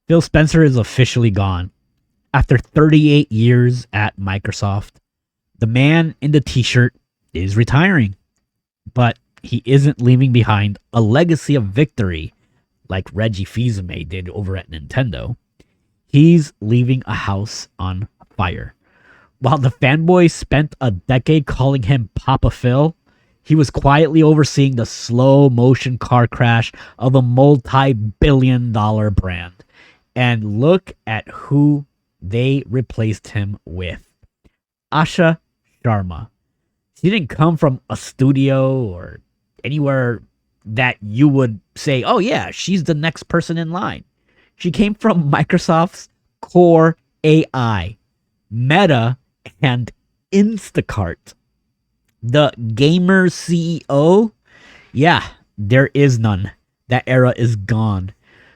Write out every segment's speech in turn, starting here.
Phil Spencer is officially gone. After 38 years at Microsoft, the man in the t shirt is retiring, but he isn't leaving behind a legacy of victory like Reggie Fils-Aimé did over at Nintendo. He's leaving a house on fire. While the fanboys spent a decade calling him Papa Phil, he was quietly overseeing the slow motion car crash of a multi-billion-dollar brand. And look at who they replaced him with. Asha Sharma. She didn't come from a studio or anywhere that you would say, oh yeah, she's the next person in line. She came from Microsoft's core AI, Meta, and Instacart. The gamer CEO? Yeah, there is none. That era is gone.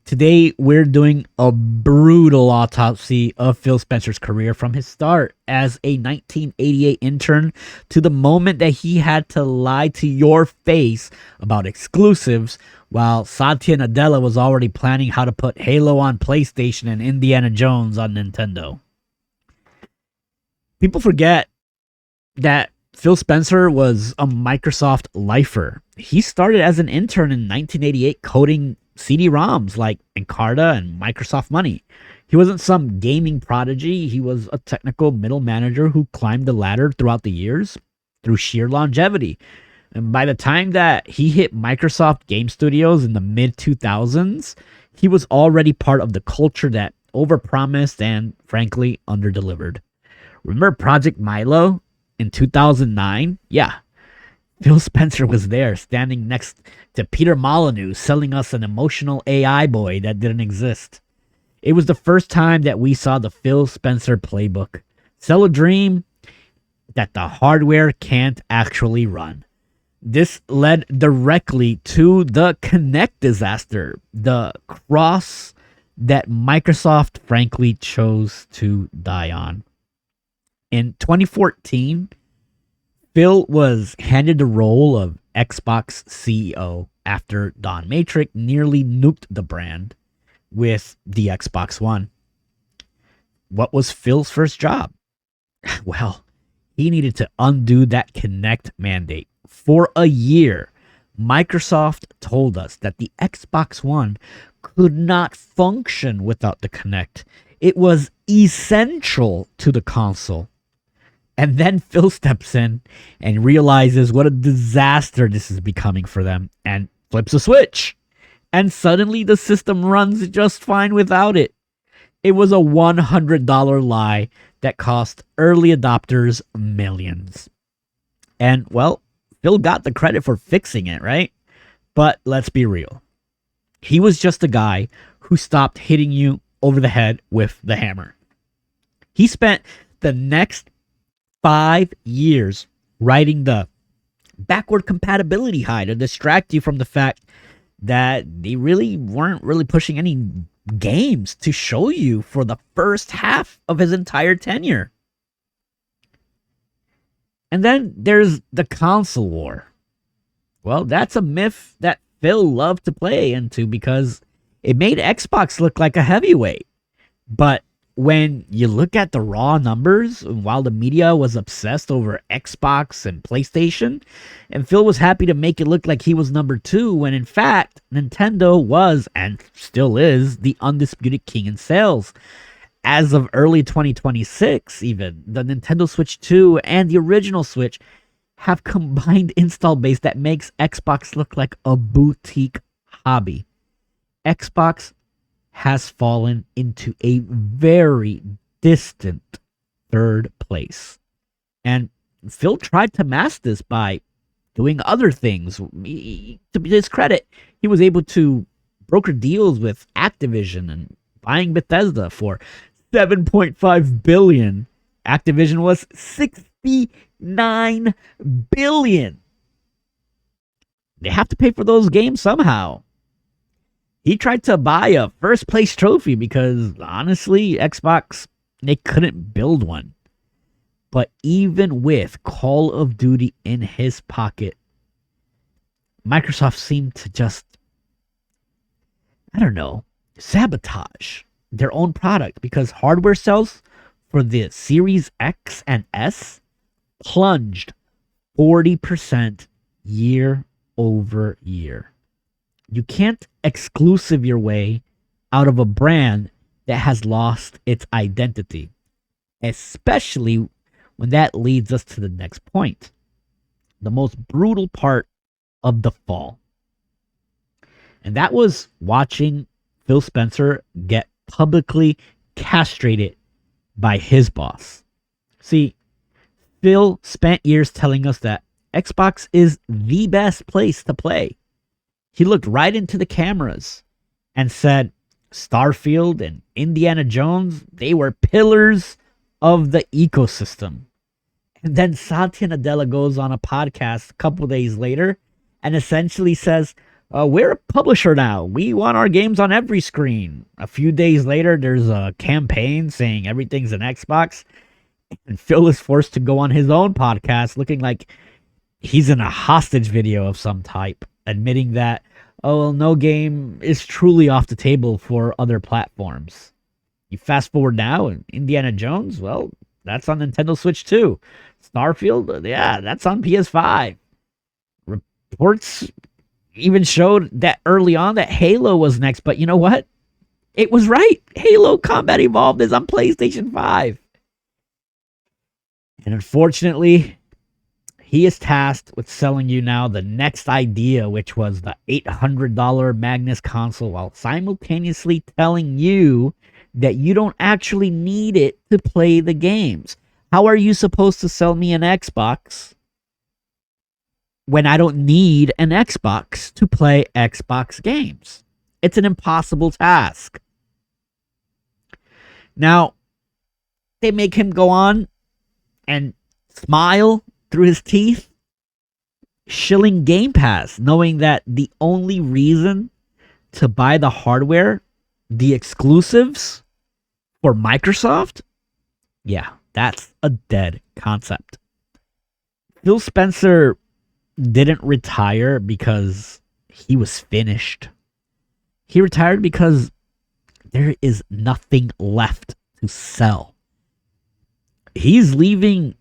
Today, we're doing a brutal autopsy of Phil Spencer's career from his start as a 1988 intern to the moment that he had to lie to your face about exclusives while Satya Nadella was already planning how to put Halo on PlayStation and Indiana Jones on Nintendo. People forget that Phil Spencer was a Microsoft lifer. He started as an intern in 1988 coding CD-ROMs like Encarta and Microsoft Money. He wasn't some gaming prodigy. He was a technical middle manager who climbed the ladder throughout the years through sheer longevity. And by the time that he hit Microsoft Game Studios in the mid-2000s, he was already part of the culture that overpromised and, frankly, underdelivered. Remember Project Milo in 2009? Yeah, Phil Spencer was there, standing next to Peter Molyneux, selling us an emotional AI boy that didn't exist. It was the first time that we saw the Phil Spencer playbook. Sell a dream that the hardware can't actually run. This led directly to the Kinect disaster, the cross that Microsoft frankly chose to die on. In 2014, Phil was handed the role of Xbox CEO after Don Matrick nearly nuked the brand with the Xbox One. What was Phil's first job? Well, he needed to undo that Kinect mandate. For a year, Microsoft told us that the Xbox One could not function without the Kinect. It was essential to the console. And then Phil steps in and realizes what a disaster this is becoming for them and flips a switch. And suddenly the system runs just fine without it. It was a $100 lie that cost early adopters millions. And, well, Phil got the credit for fixing it, right? But let's be real. He was just a guy who stopped hitting you over the head with the hammer. He spent the next 5 years writing the backward compatibility high to distract you from the fact that they really weren't really pushing any games to show you for the first half of his entire tenure. And then there's the console war. Well, that's a myth that Phil loved to play into because it made Xbox look like a heavyweight. But when you look at the raw numbers, while the media was obsessed over Xbox and PlayStation, and Phil was happy to make it look like he was number 2, when in fact, Nintendo was, and still is, the undisputed king in sales. As of early 2026, even, the Nintendo Switch 2 and the original Switch have combined install base that makes Xbox look like a boutique hobby. Xbox has fallen into a very distant third place. And Phil tried to mask this by doing other things. To his credit, he was able to broker deals with Activision and buying Bethesda for $7.5 billion. Activision was $69 billion. They have to pay for those games somehow. He tried to buy a first place trophy because, honestly, Xbox, they couldn't build one. But even with Call of Duty in his pocket, Microsoft seemed to just, I don't know, sabotage their own product because hardware sales for the Series X and S plunged 40% year over year. You can't exclusive your way out of a brand that has lost its identity, especially when that leads us to the next point, the most brutal part of the fall. And that was watching Phil Spencer get publicly castrated by his boss. See, Phil spent years telling us that Xbox is the best place to play. He looked right into the cameras and said Starfield and Indiana Jones, they were pillars of the ecosystem. And then Satya Nadella goes on a podcast a couple days later and essentially says, we're a publisher now. We want our games on every screen. A few days later, there's a campaign saying everything's an Xbox. And Phil is forced to go on his own podcast looking like he's in a hostage video of some type, admitting that, oh, well, no game is truly off the table for other platforms. You fast forward now, and Indiana Jones, well, that's on Nintendo Switch too. Starfield, yeah, that's on PS5. Reports even showed that early on that Halo was next, but you know what? It was right. Halo Combat Evolved is on PlayStation 5. And unfortunately, he is tasked with selling you now the next idea, which was the $800 Magnus console, while simultaneously telling you that you don't actually need it to play the games. How are you supposed to sell me an Xbox when I don't need an Xbox to play Xbox games? It's an impossible task. Now, they make him go on and smile through his teeth, shilling Game Pass, knowing that the only reason to buy the hardware, the exclusives for Microsoft, yeah, that's a dead concept. Phil Spencer didn't retire because he was finished. He retired because there is nothing left to sell. He's leaving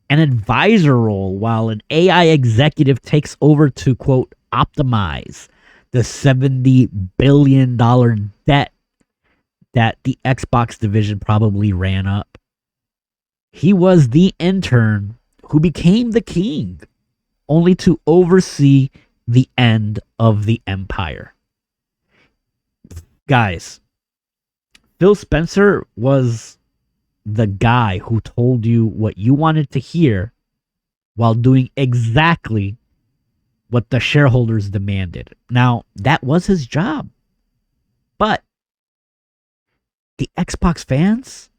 an advisor role while an AI executive takes over to, quote, optimize the $70 billion debt that the Xbox division probably ran up. He was the intern who became the king, only to oversee the end of the empire. Guys, Phil Spencer was the guy who told you what you wanted to hear while doing exactly what the shareholders demanded. Now, that was his job. But the Xbox fans,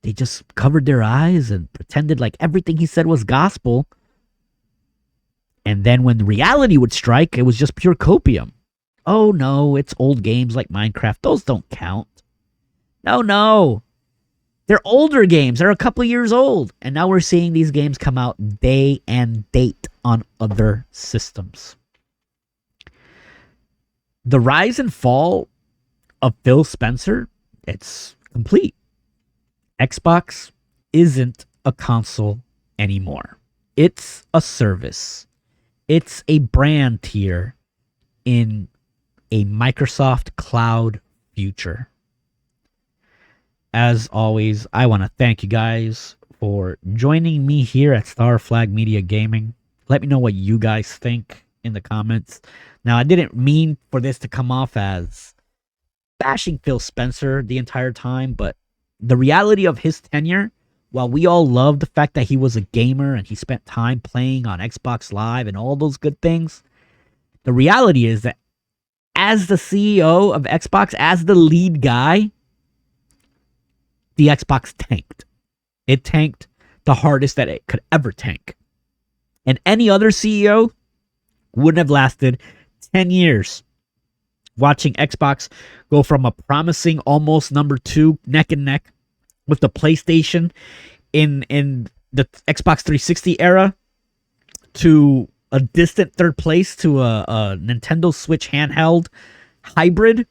they just covered their eyes and pretended like everything he said was gospel. And then when reality would strike, it was just pure copium. Oh no, it's old games like Minecraft. Those don't count. No. They're older games. They're a couple of years old. And now we're seeing these games come out day and date on other systems. The rise and fall of Phil Spencer, it's complete. Xbox isn't a console anymore. It's a service. It's a brand tier in a Microsoft cloud future. As always, I want to thank you guys for joining me here at Star Flag Media Gaming. Let me know what you guys think in the comments. Now, I didn't mean for this to come off as bashing Phil Spencer the entire time, but the reality of his tenure, while we all love the fact that he was a gamer and he spent time playing on Xbox Live and all those good things, the reality is that as the CEO of Xbox, as the lead guy, the Xbox tanked. It tanked the hardest that it could ever tank. And any other CEO wouldn't have lasted 10 years watching Xbox go from a promising almost number 2 neck and neck with the PlayStation in the Xbox 360 era to a distant third place to a Nintendo Switch handheld hybrid.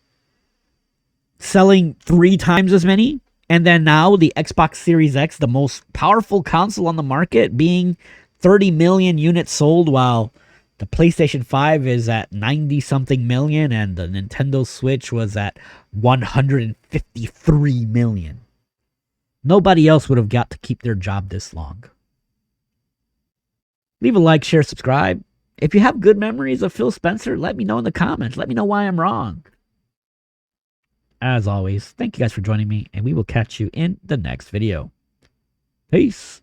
selling 3 times as many. And then now the Xbox Series X, the most powerful console on the market, being 30 million units sold, while the PlayStation 5 is at 90 something million and the Nintendo Switch was at 153 million. Nobody else would have got to keep their job this long. Leave a like, share, subscribe. If you have good memories of Phil Spencer, let me know in the comments. Let me know why I'm wrong. As always, thank you guys for joining me, and we will catch you in the next video. Peace.